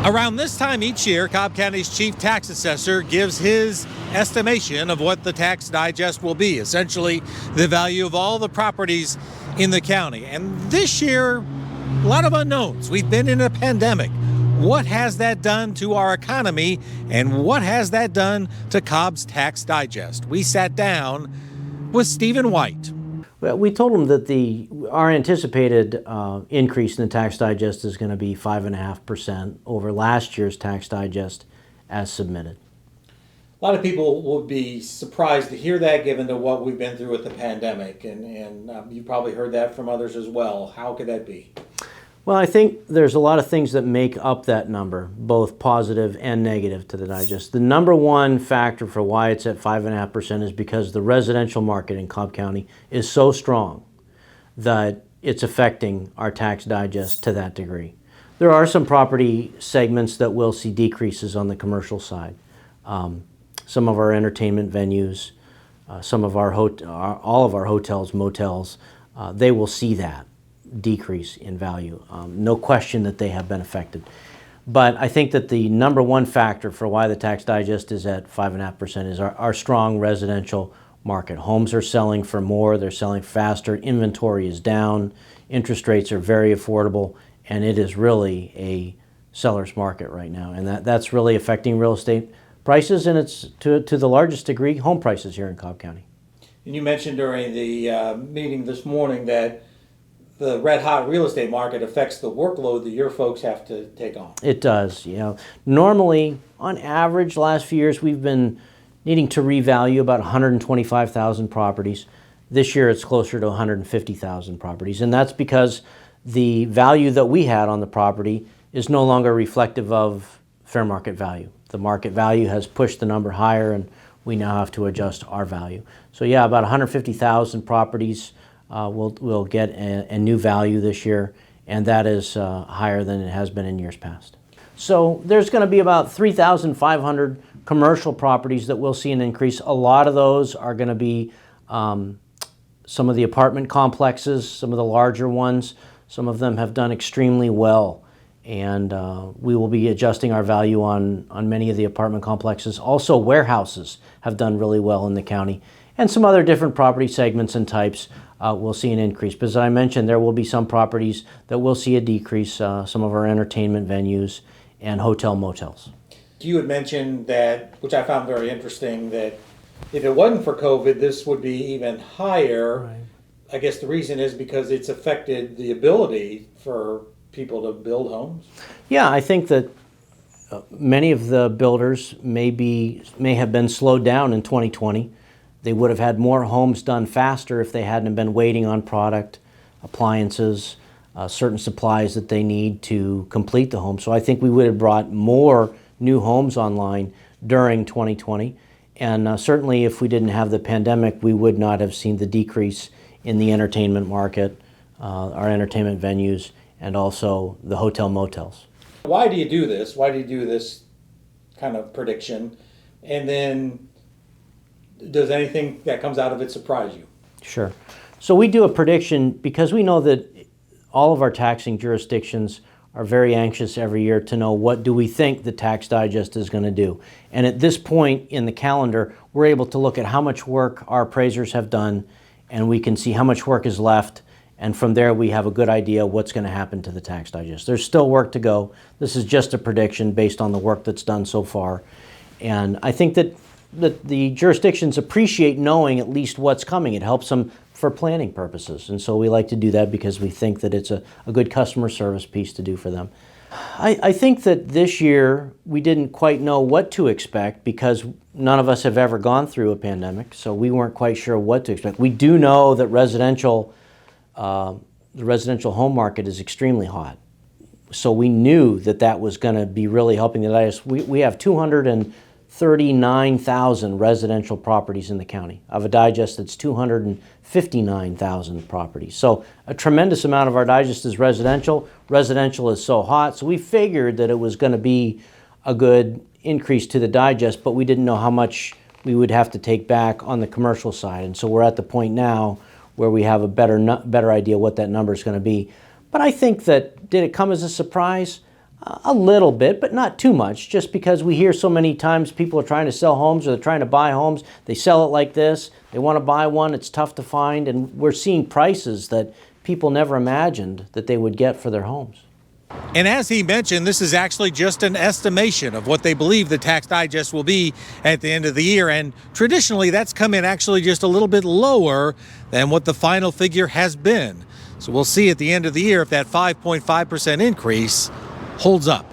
Around this time each year, Cobb County's chief tax assessor gives his estimation of what the tax digest will be, essentially the value of all the properties in the county. And this year, a lot of unknowns. We've been in a pandemic. What has that done to our economy, and what has that done to Cobb's tax digest? We sat down with Stephen White. Well, we told them that our anticipated increase in the tax digest is going to be 5.5% over last year's tax digest as submitted. A lot of people would be surprised to hear that, given to what we've been through with the pandemic, and you probably heard that from others as well. How could that be? Well, I think there's a lot of things that make up that number, both positive and negative to the digest. The number one factor for why it's at 5.5% is because the residential market in Cobb County is so strong that it's affecting our tax digest to that degree. There are some property segments that will see decreases on the commercial side. Some of our entertainment venues, some of all of our hotels, motels, they will see that decrease in value. No question that they have been affected. But I think that the number one factor for why the tax digest is at 5.5% is our strong residential market. Homes are selling for more, they're selling faster, inventory is down, interest rates are very affordable, and it is really a seller's market right now. And that's really affecting real estate prices, and it's to the largest degree home prices here in Cobb County. And you mentioned during the meeting this morning that the red-hot real estate market affects the workload that your folks have to take on. It does. Normally, on average, last few years, we've been needing to revalue about 125,000 properties. This year, it's closer to 150,000 properties, and that's because the value that we had on the property is no longer reflective of fair market value. The market value has pushed the number higher, and we now have to adjust our value. So yeah, about 150,000 properties will get a new value this year, and that is higher than it has been in years past. So there's going to be about 3,500 commercial properties that we'll see an increase. A lot of those are going to be some of the apartment complexes, some of the larger ones. Some of them have done extremely well, and we will be adjusting our value on many of the apartment complexes. Also, warehouses have done really well in the county, and some other different property segments and types will see an increase. But as I mentioned, there will be some properties that will see a decrease, some of our entertainment venues and hotel motels. You had mentioned that, which I found very interesting, that if it wasn't for COVID, this would be even higher. Right. I guess the reason is because it's affected the ability for people to build homes. Yeah, I think that many of the builders may have been slowed down in 2020. They would have had more homes done faster if they hadn't been waiting on product, appliances, certain supplies that they need to complete the home. So I think we would have brought more new homes online during 2020. And certainly if we didn't have the pandemic, we would not have seen the decrease in the entertainment market, our entertainment venues, and also the hotel motels. Why do you do this? Why do you do this kind of prediction? And then does anything that comes out of it surprise you? Sure. So we do a prediction because we know that all of our taxing jurisdictions are very anxious every year to know what do we think the tax digest is going to do. And at this point in the calendar, we're able to look at how much work our appraisers have done, and we can see how much work is left. And from there, we have a good idea what's going to happen to the tax digest. There's still work to go. This is just a prediction based on the work that's done so far. And I think that the jurisdictions appreciate knowing at least what's coming. It helps them for planning purposes. And so we like to do that because we think that it's a good customer service piece to do for them. I think that this year we didn't quite know what to expect because none of us have ever gone through a pandemic, so we weren't quite sure what to expect. We do know that the residential home market is extremely hot. So we knew that was going to be really helping the digest. We have 239,000 residential properties in the county. Of a digest, that's 259,000 properties. So a tremendous amount of our digest is residential. Residential is so hot, so we figured that it was going to be a good increase to the digest, but we didn't know how much we would have to take back on the commercial side. And so we're at the point now where we have a better idea what that number is going to be. But I think that, did it come as a surprise? A little bit, but not too much, just because we hear so many times people are trying to sell homes or they're trying to buy homes. They sell it like this. They want to buy one. It's tough to find. And we're seeing prices that people never imagined that they would get for their homes. And as he mentioned, this is actually just an estimation of what they believe the tax digest will be at the end of the year. And traditionally, that's come in actually just a little bit lower than what the final figure has been. So we'll see at the end of the year if that 5.5% increase holds up.